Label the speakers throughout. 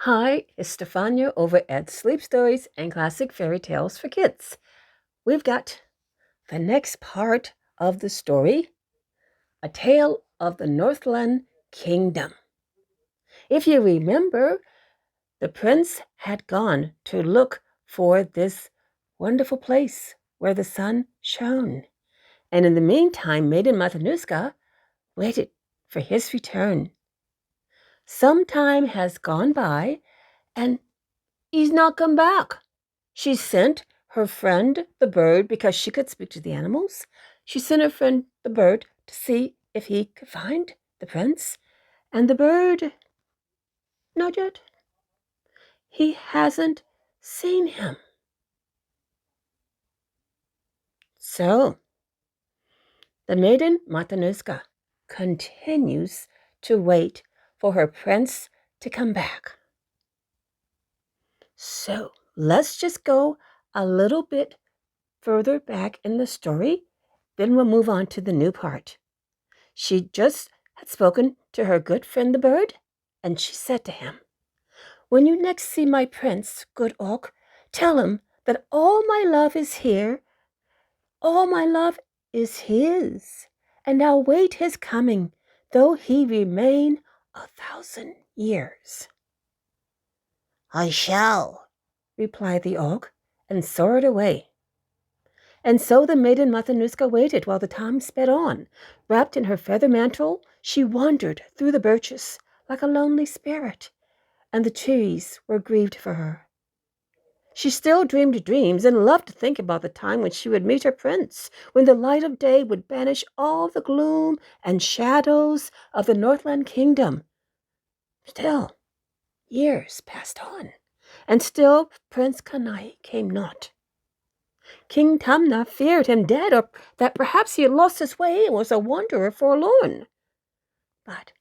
Speaker 1: Hi, it's Stefania over at Sleep Stories and Classic Fairy Tales for Kids. We've got the next part of the story, A Tale of the Northland Kingdom. If you remember, the prince had gone to look for this wonderful place where the sun shone. And in the meantime, Maiden Matanuska waited for his return. Some time has gone by, and he's not come back. She sent her friend the bird because she could speak to the animals. She sent her friend the bird to see if he could find the prince. And the bird, not yet. He hasn't seen him. So, the maiden Matanuska continues to wait for her prince to come back. So, let's just go a little bit further back in the story, then we'll move on to the new part. She just had spoken to her good friend the bird, and she said to him, "When you next see my prince, good Auk, tell him that all my love is here, all my love is his, and I'll wait his coming, though he remain 1,000 years." "I shall," replied the Auk, and soared away. And so the maiden Matanuska waited while the time sped on. Wrapped in her feather mantle, she wandered through the birches like a lonely spirit, and the trees were grieved for her. She still dreamed dreams and loved to think about the time when she would meet her prince, when the light of day would banish all the gloom and shadows of the Northland Kingdom. Still, years passed on, and still Prince Kanai came not. King Tamna feared him dead, or that perhaps he had lost his way and was a wanderer forlorn. But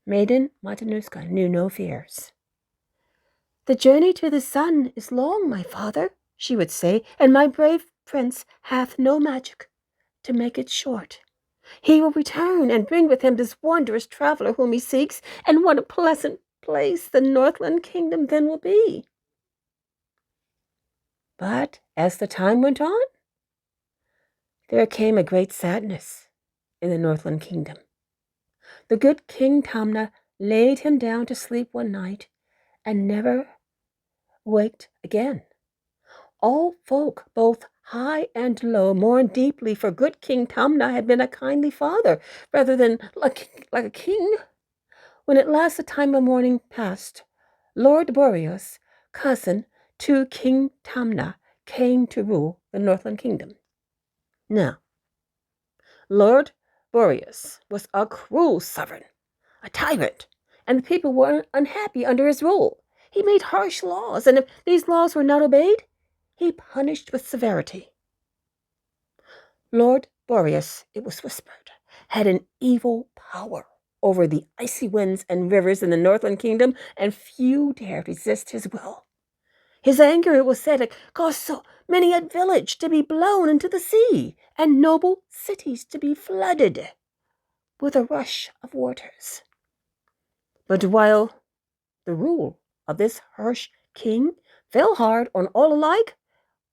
Speaker 1: Maiden Matanuska knew no fears. "The journey to the sun is long, my father," she would say, "and my brave prince hath no magic to make it short. He will return and bring with him this wondrous traveler whom he seeks, and what a pleasant place the Northland Kingdom then will be." But as the time went on, there came a great sadness in the Northland Kingdom. The good King Tamna laid him down to sleep one night and never waked again. All folk, both high and low, mourned deeply, for good King Tamna had been a kindly father rather than like a king. When at last the time of mourning passed, Lord Boreas, cousin to King Tamna, came to rule the Northland Kingdom. Now, Lord Boreas was a cruel sovereign, a tyrant, and the people were unhappy under his rule. He made harsh laws, and if these laws were not obeyed, he punished with severity. Lord Boreas, it was whispered, had an evil power over the icy winds and rivers in the Northland Kingdom, and few dared resist his will. His anger, it was said, had caused so many a village to be blown into the sea, and noble cities to be flooded with a rush of waters. But while the rule of this harsh king fell hard on all alike,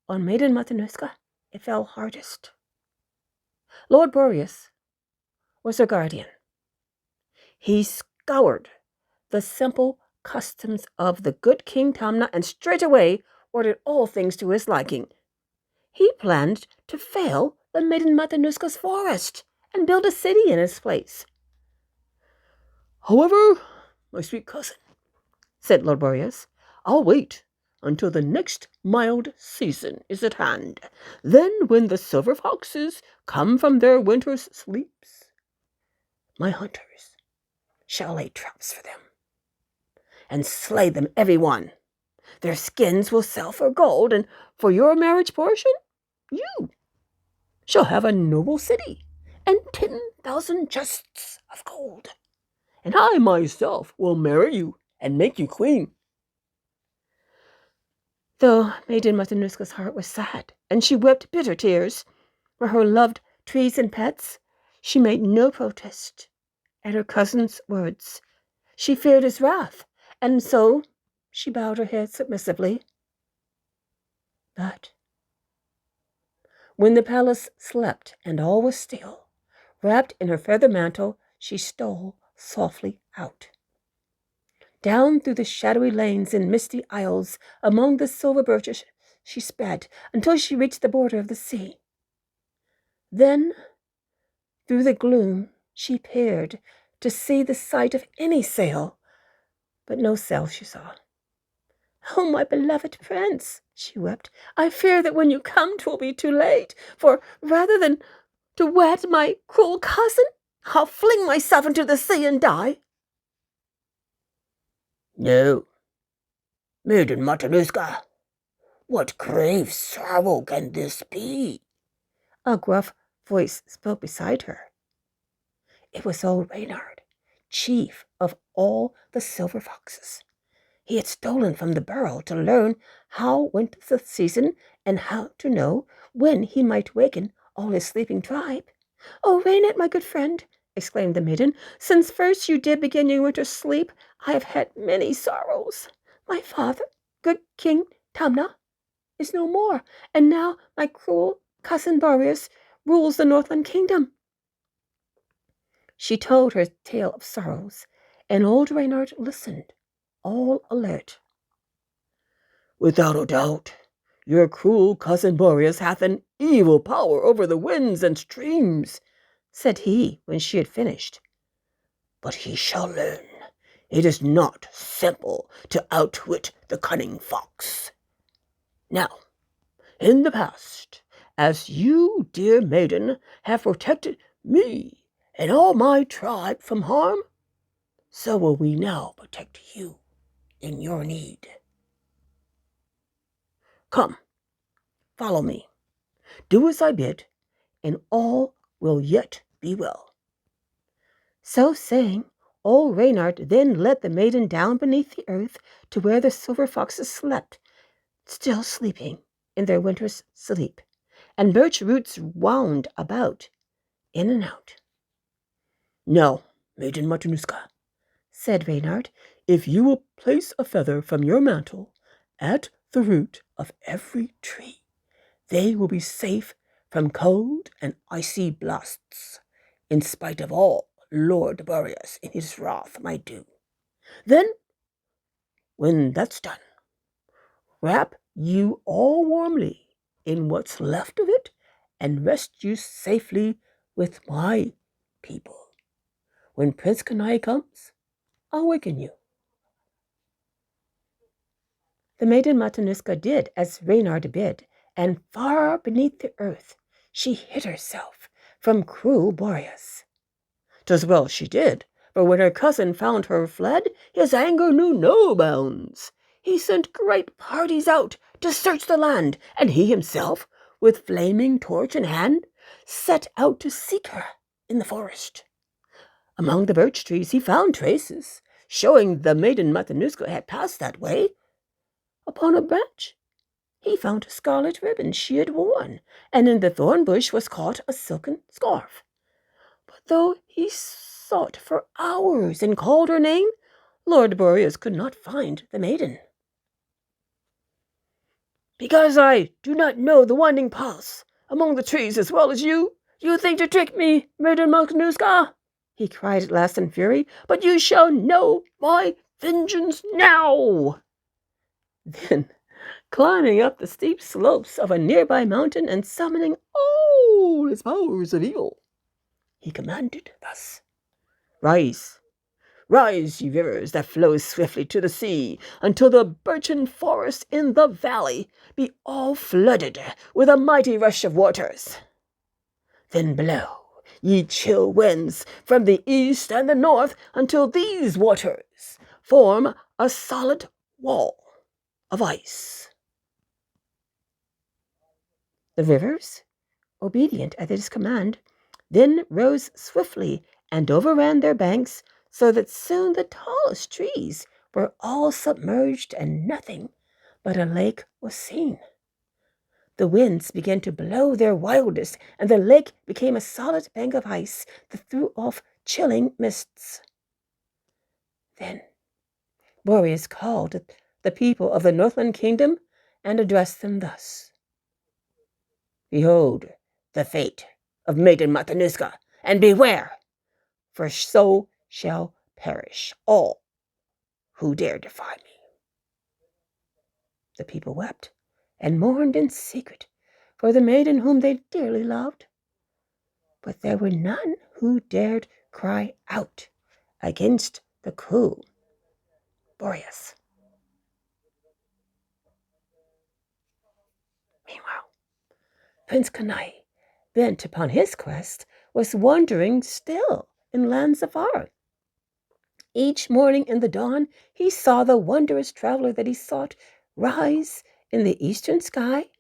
Speaker 1: on Maiden Matanuska it fell hardest. Lord Boreas was her guardian. He scoured the simple customs of the good King Tamna and straightway ordered all things to his liking. He planned to fail the maiden Matanuska's forest and build a city in its place. "However, my sweet cousin," said Lord Boreas, "I'll wait until the next mild season is at hand. Then, when the silver foxes come from their winter's sleeps, my hunters shall lay traps for them and slay them every one. Their skins will sell for gold, and for your marriage portion, you shall have a noble city and 10,000 chests of gold. And I myself will marry you and make you queen." Though Maiden Matanuska's heart was sad, and she wept bitter tears for her loved trees and pets, she made no protest at her cousin's words. She feared his wrath, And so she bowed her head submissively. But when the palace slept and all was still, wrapped in her feather mantle, she stole softly out. Down through the shadowy lanes and misty aisles among the silver birches she sped until she reached the border of the sea. Then, through the gloom, she peered to see the sight of any sail, but no sail she saw. "Oh, my beloved prince," she wept, "I fear that when you come 'twill be too late, for rather than to wed my cruel cousin, I'll fling myself into the sea and die." "No, maiden Matanuska, what grave sorrow can this be?" a gruff voice spoke beside her. It was old Reynard, chief of all the silver foxes. He had stolen from the burrow to learn how went the season and how to know when he might waken all his sleeping tribe. "Oh, Reynard, my good friend," exclaimed the maiden, "since first you did begin your winter sleep, I have had many sorrows. My father, good King Tamna, is no more, and now my cruel cousin Boreas rules the Northland Kingdom." She told her tale of sorrows, and old Reynard listened, all alert. "Without a doubt, your cruel cousin Boreas hath an evil power over the winds and streams," said he when she had finished. "But he shall learn. It is not simple to outwit the cunning fox. Now, in the past, as you, dear maiden, have protected me and all my tribe from harm, so will we now protect you in your need. Come, follow me. Do as I bid, and all will yet be well." So saying, old Reynard then led the maiden down beneath the earth to where the silver foxes slept, still sleeping in their winter's sleep, and birch roots wound about, in and out. "Now, maiden Matanuska," said Reynard, "if you will place a feather from your mantle at the root of every tree, they will be safe from cold and icy blasts, in spite of all Lord Boreas in his wrath might do. Then, when that's done, wrap you all warmly in what's left of it and rest you safely with my people. When Prince Kenai comes, I'll waken you." The maiden Matanuska did as Reynard bid, and far beneath the earth she hid herself from cruel Boreas. 'Twas well she did, for when her cousin found her fled, his anger knew no bounds. He sent great parties out to search the land, and he himself, with flaming torch in hand, set out to seek her in the forest. Among the birch trees he found traces, showing the maiden Matanuska had passed that way. Upon a branch he found a scarlet ribbon she had worn, and in the thorn bush was caught a silken scarf. But though he sought for hours and called her name, Lord Boreas could not find the maiden. "Because I do not know the winding paths among the trees as well as you think to trick me, maiden Matanuska," he cried at last in fury. "But you shall know my vengeance now." Then, climbing up the steep slopes of a nearby mountain and summoning all his powers of evil, he commanded thus: "Rise, rise, ye rivers that flow swiftly to the sea, until the birchen forest in the valley be all flooded with a mighty rush of waters. Then blow, ye chill winds, from the east and the north, until these waters form a solid wall of ice." The rivers, obedient at his command, then rose swiftly and overran their banks, so that soon the tallest trees were all submerged and nothing but a lake was seen. The winds began to blow their wildest, and the lake became a solid bank of ice that threw off chilling mists. Then, Boreas called the people of the Northland Kingdom and addressed them thus. Behold the fate of Maiden Matanuska, and beware, for so shall perish all who dare defy me. The people wept and mourned in secret for the maiden whom they dearly loved, but there were none who dared cry out against the cruel Boreas. Meanwhile, Prince Kenai, bent upon his quest, was wandering still in lands afar. Each morning in the dawn he saw the wondrous traveler that he sought rise in the eastern sky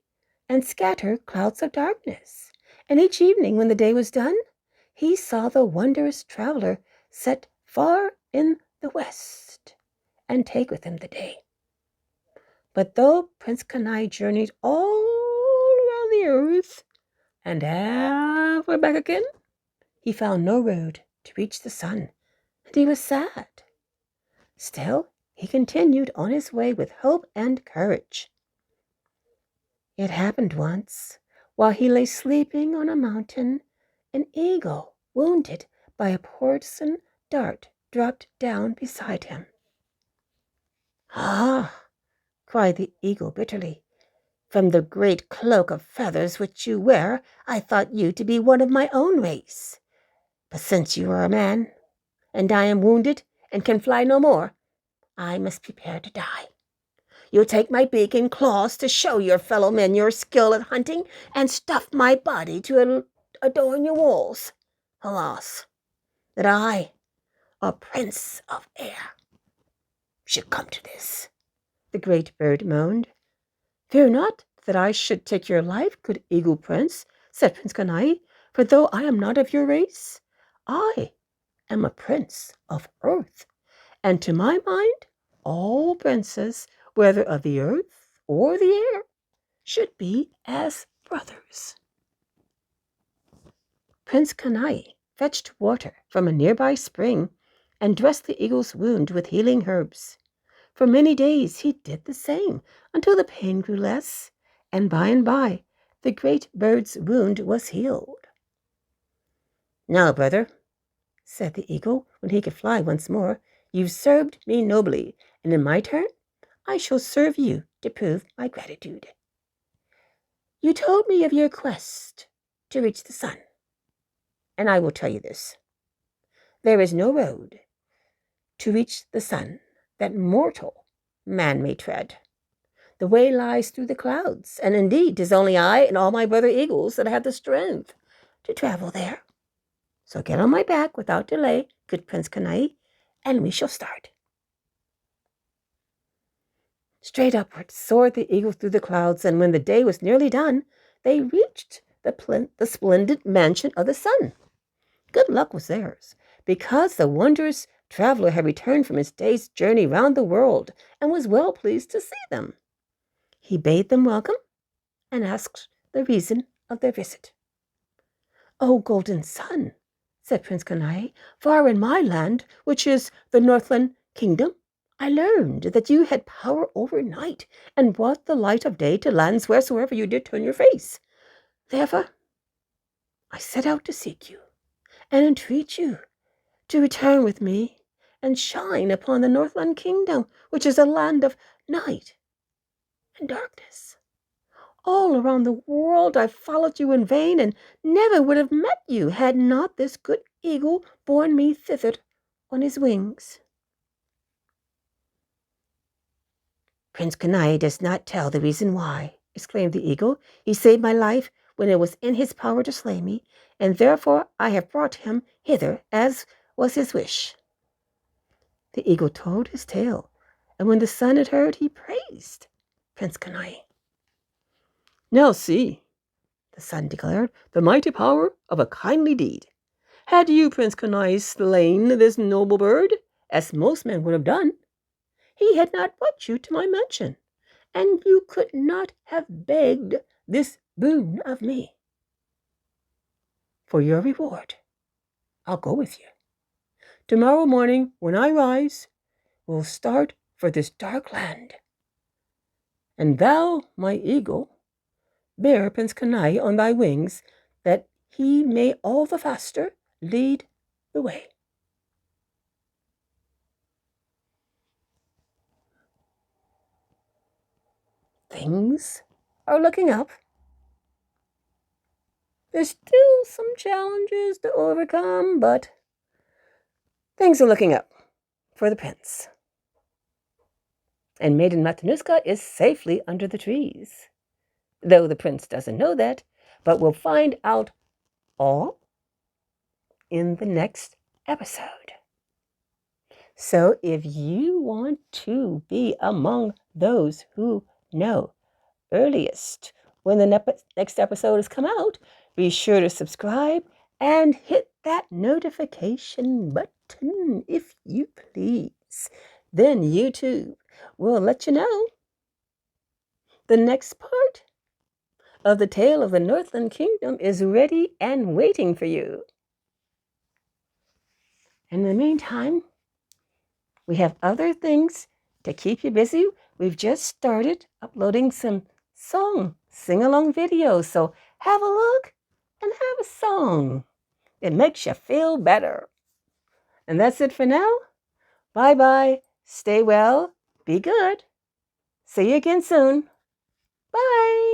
Speaker 1: and scatter clouds of darkness. And each evening when the day was done, he saw the wondrous traveler set far in the west and take with him the day. But though Prince Kenai journeyed all around the earth and halfway back again, he found no road to reach the sun, and he was sad. Still, he continued on his way with hope and courage. It happened once, while he lay sleeping on a mountain, an eagle, wounded by a poison dart, dropped down beside him. Ah, cried the eagle bitterly, from the great cloak of feathers which you wear, I thought you to be one of my own race. But since you are a man, and I am wounded and can fly no more, I must prepare to die. You'll take my beak and claws to show your fellow men your skill at hunting, and stuff my body to adorn your walls. Alas, that I, a prince of air, should come to this. The great bird moaned. Fear not that I should take your life, good eagle prince, said Prince Kenai, for though I am not of your race, I am a prince of earth, and to my mind all princes, whether of the earth or the air, should be as brothers. Prince Kenai fetched water from a nearby spring and dressed the eagle's wound with healing herbs. For many days he did the same until the pain grew less, and by the great bird's wound was healed. Now, brother, said the eagle when he could fly once more, you've served me nobly, and in my turn I shall serve you to prove my gratitude. You told me of your quest to reach the sun, and I will tell you this. There is no road to reach the sun that mortal man may tread. The way lies through the clouds, and indeed 'tis only I and all my brother eagles that have the strength to travel there. So get on my back without delay, good Prince Kenai, and we shall start. Straight upward soared the eagle through the clouds, and when the day was nearly done, they reached the splendid mansion of the sun. Good luck was theirs, because the wondrous traveler had returned from his day's journey round the world and was well pleased to see them. He bade them welcome and asked the reason of their visit. "O golden sun," said Prince Kenai, "far in my land, which is the Northland Kingdom, I learned that you had power over night and brought the light of day to lands wheresoever you did turn your face. Therefore, I set out to seek you and entreat you to return with me and shine upon the Northland Kingdom, which is a land of night and darkness. All around the world I followed you in vain, and never would have met you had not this good eagle borne me thither on his wings." "Prince Kenai does not tell the reason why," exclaimed the eagle. "He saved my life when it was in his power to slay me, and therefore I have brought him hither, as was his wish." The eagle told his tale, and when the sun had heard, he praised Prince Kenai. "Now see," the sun declared, "the mighty power of a kindly deed. Had you, Prince Kenai, slain this noble bird, as most men would have done, he had not brought you to my mansion, and you could not have begged this boon of me. For your reward, I'll go with you. Tomorrow morning, when I rise, we'll start for this dark land. And thou, my eagle, bear Prince Kenai on thy wings, that he may all the faster lead the way. Things are looking up. There's still some challenges to overcome, but things are looking up for the prince. And Maiden Matanuska is safely under the trees, though the prince doesn't know that, but we'll find out all in the next episode. So if you want to be among those who know earliest when the next episode has come out, be sure to subscribe and hit that notification button if you please. Then YouTube will let you know the next part of the tale of the Northland Kingdom is ready and waiting for you. In the meantime, we have other things to keep you busy. We've just started uploading some sing-along videos, so have a look and have a song. It makes you feel better. And that's it for now. Bye-bye. Stay well. Be good. See you again soon. Bye.